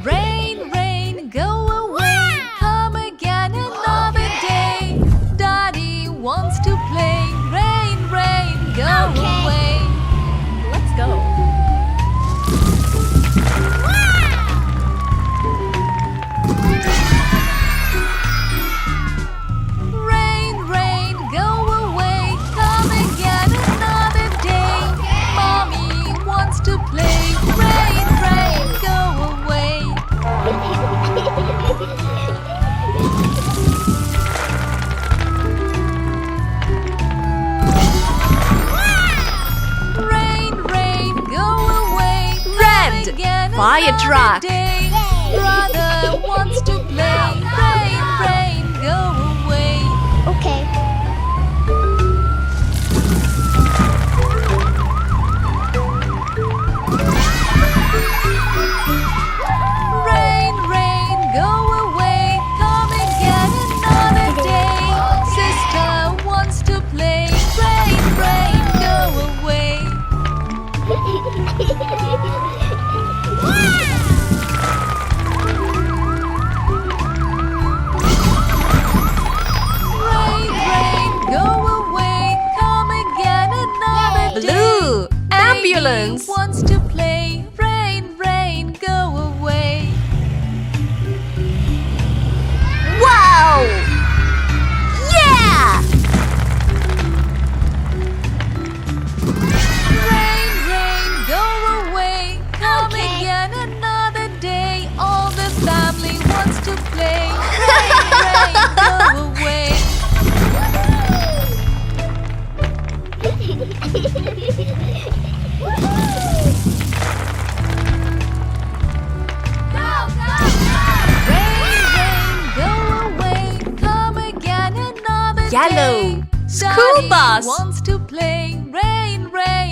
Rain, rain, go away. Come again another day. Daddy wants to play. Rain, rain, go away. Let's go. Rain, rain, go away. Come again another day. Mommy wants to play. Rain, rain, go away. Rain, rain, go away. Red, fire truck. Brother wants to play. Rain, rain, go away. Okay. Rain, rain, go away. Come again another day. Sister wants to play. Rain, rain, go away. Rain, rain, go away. Come again another day. Blue, ambulance. Baby wants to play. Rain, rain, go away. Wow! Yeah! Rain, rain, go away. Come again another day. All the family wants to play. Rain, rain, go away. Rain, rain, go away. Come again another Yellow, day. school Daddy bus. wants to play. Rain, rain.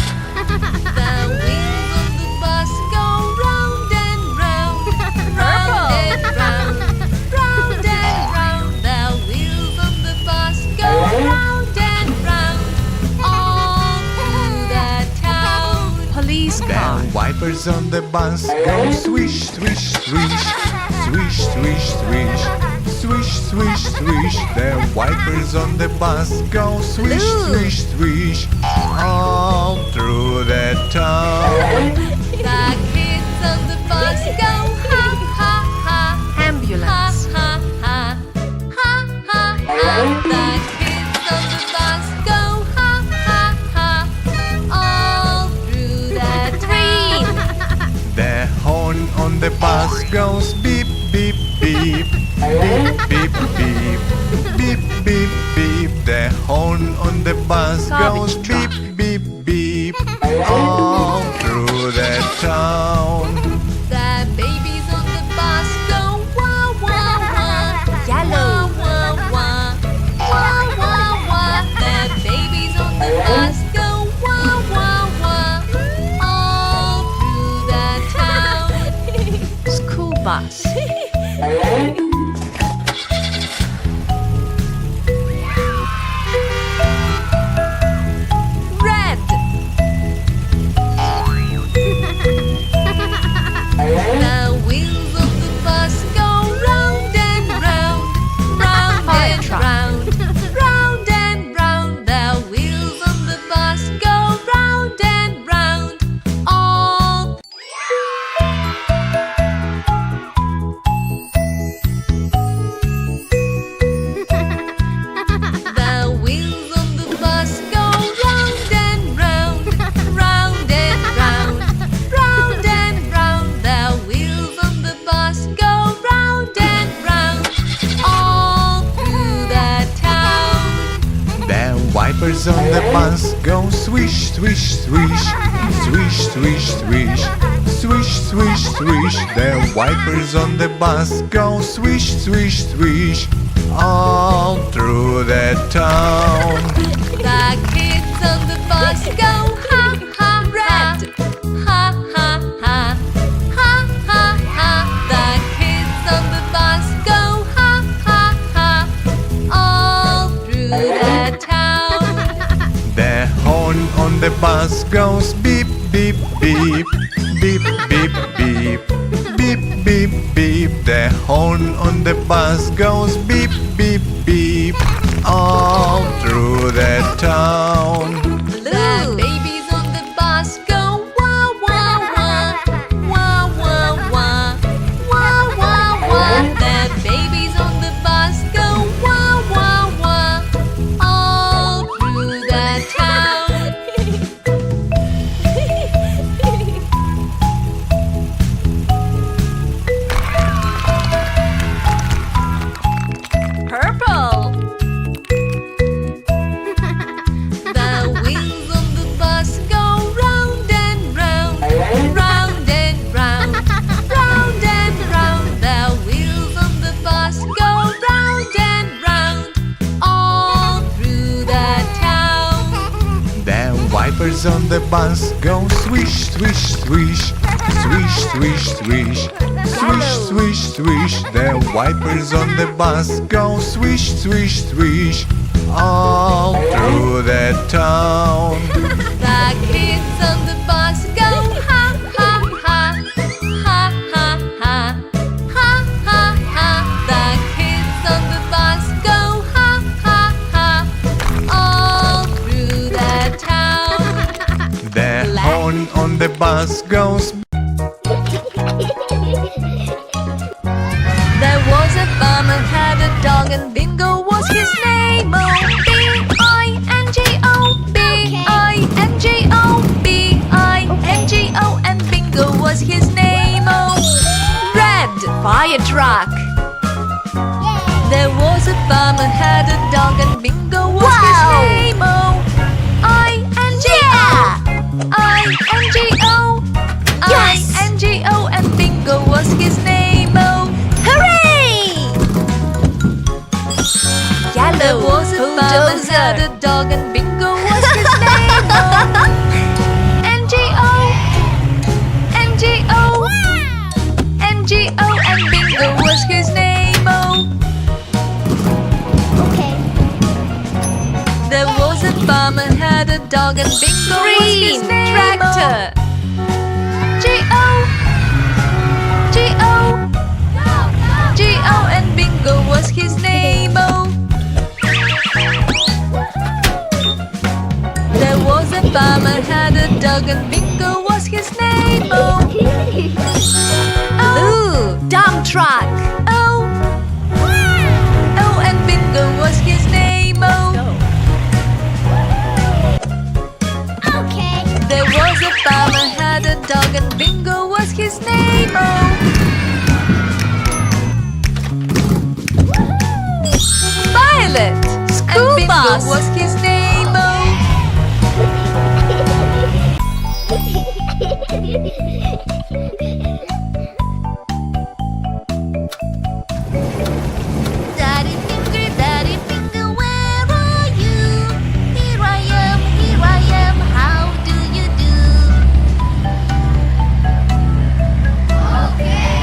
The wheels on the bus go round and round, round and round, round and round. The wheels on the bus go round and round, all through the town. Police car. The wipers on the bus go swish, swish, swish, swish, swish, swish, swish, swish, swish. The wipers on the bus go swish, Blue. swish, swish, all through the town. The kids on the bus go ha ha ha, ha Ambulance. ha ha, ha ha ha. The kids on the bus go ha ha ha, all through the town. The horn on the bus goes beep, beep, beep, beep, beep, beep, beep, beep, beep. The horn on the bus Garbage goes truck. beep, beep, beep, all through the town. The babies on the bus go wah wah wah, Yellow. wah wah wah, wah wah wah. The babies on the bus go wah wah wah, all through the town. School bus. Red, The wheels on the bus go round and round, round Fire and truck. round, round and round. The wheels on the bus go round and round, all. The wheels on the bus go round and round, round and round, round and round. The wheels on the bus go round and round, all through the town. The wipers on the bus go swish, swish, swish, swish, swish, swish, swish, swish, swish. The wipers on the bus go swish, swish, swish, all through the town. The kids on the bus go ha ha ha, ha ha ha, ha ha ha. The kids on the bus go ha ha ha, all through on the bus goes beep, beep, beep. Beep, beep, beep. Beep, beep, beep. The horn on the bus goes beep, beep, beep. All through the town. The babies on the bus go wah, wah, wah. Wah, wah, wah. Wah, wah, wah. The babies on the bus go wah, wah, wah. All through the town. Purple. The wheels on the bus go round and round, round and round, round and round. The wheels on the bus go round and round, all through the town. The wipers on the bus go swish, swish, swish. Swish, swish, swish. Swish, swish, swish. The wipers on the bus go swish, swish, swish. All through the town. The kids on the bus go ha, ha, ha. Ha, ha, ha. Ha, ha, ha. The kids on the bus go ha, ha, ha. All through the town. The horn on the bus goes. There was a farmer had a dog and Bingo was his name. Oh, B-I-N-G-O, B-I-N-G-O, B-I-N-G-O, and Bingo was his name. Oh, red fire truck. There was a farmer had a dog and Bingo was his name. Oh, I-N-G-O, I-N-G-O, I-N-G-O, and Bingo was his name. Oh, there was a farmer had a dog and Bingo was his name. Oh, N-G-O, N-G-O, N-G-O, and Bingo was his name. Oh, there was a farmer had a dog and Bingo was his name. Tractor. G-O, G-O, G-O, and Bingo was his name. Oh, there was a farmer had a dog and Bingo was his name. Oh, Ooh, dump truck. oh, oh, and Bingo was his name. Oh, there was a farmer had a dog and Bingo was his name. Oh, Violet. School and Bingo bus. was his name. Oh, Daddy Finger, where are you? Here I am, how do you do? Okay.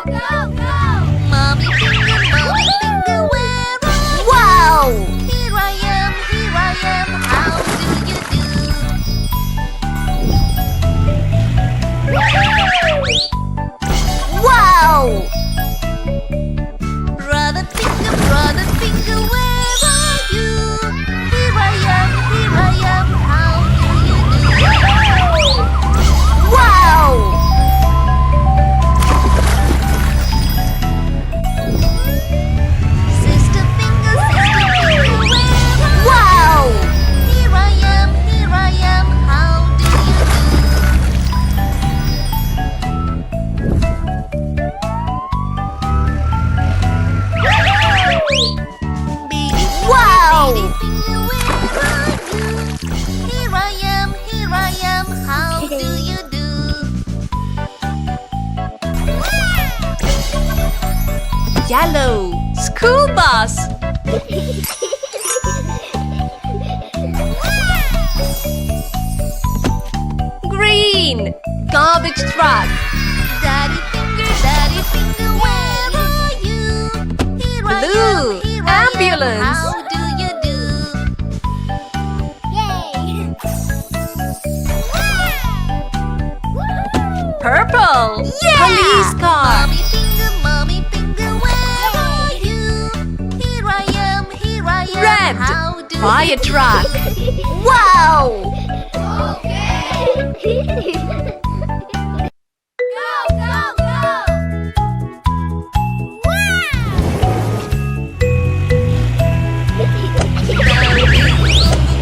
Go! Mommy Finger, where are you? Wow. Here I am, how do you do? Wow. Brother Finger, where are you? Here I am, how do you do? Wow. Sister Finger, where are you? Wow. Here I am, how do you do? Wow. Finger, where are you? Here I am, how do you do? Yellow. School bus. Green. Garbage truck. Daddy Finger, where are you? Here Blue. I am, Ambulance. how do you do? fire truck. Wow!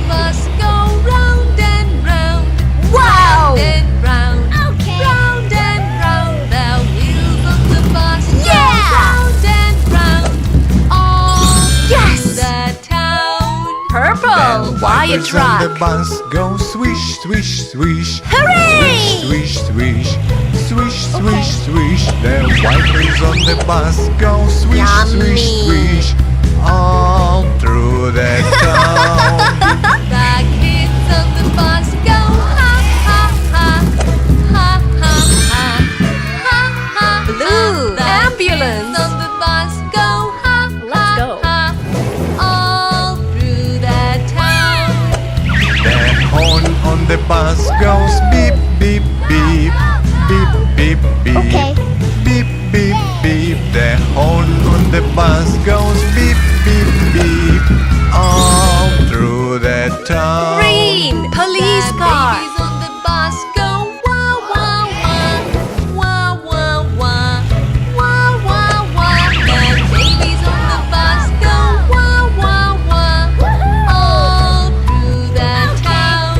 Bus go round and round, Wow! and round, round and round. The wheels on the bus go Yeah! round and round, all Yes! through the town. Purple fire Wipers on the truck. bus go swish, swish, swish. Hooray! Swish, swish, swish, swish, swish. The wipers on the bus go swish, swish, Yummy. swish. All through the town. The kids on the bus go ha ha ha, ha ha ha, ha ha. Blue The ambulance. kids on the bus go ha Let's ha go. ha, all through the town. The horn on the bus goes beep, beep, beep. Beep, beep, beep. Okay. Beep, beep, beep. The horn on the bus goes beep, beep, beep. All through the town. Green police The car. babies on the bus go wah wah wah, wah wah wah, wah wah wah. The babies on the bus go wah wah wah, all through the town.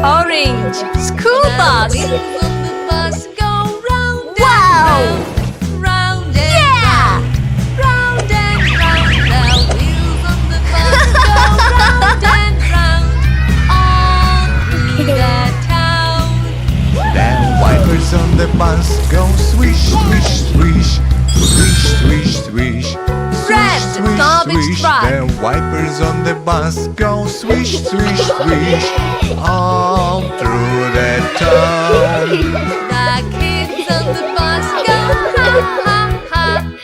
Orange school The bus. wheels on the bus go round Wow! and round, round and Yeah! round, round and round. The wheels on the bus go round and round, all through the town. The wipers on the bus go swish, swish, swish. Swish, swish, swish. Red Swish, garbage swish. truck. The wipers on the bus go swish, swish, swish. All through the town. The kids on the bus go ha ha ha.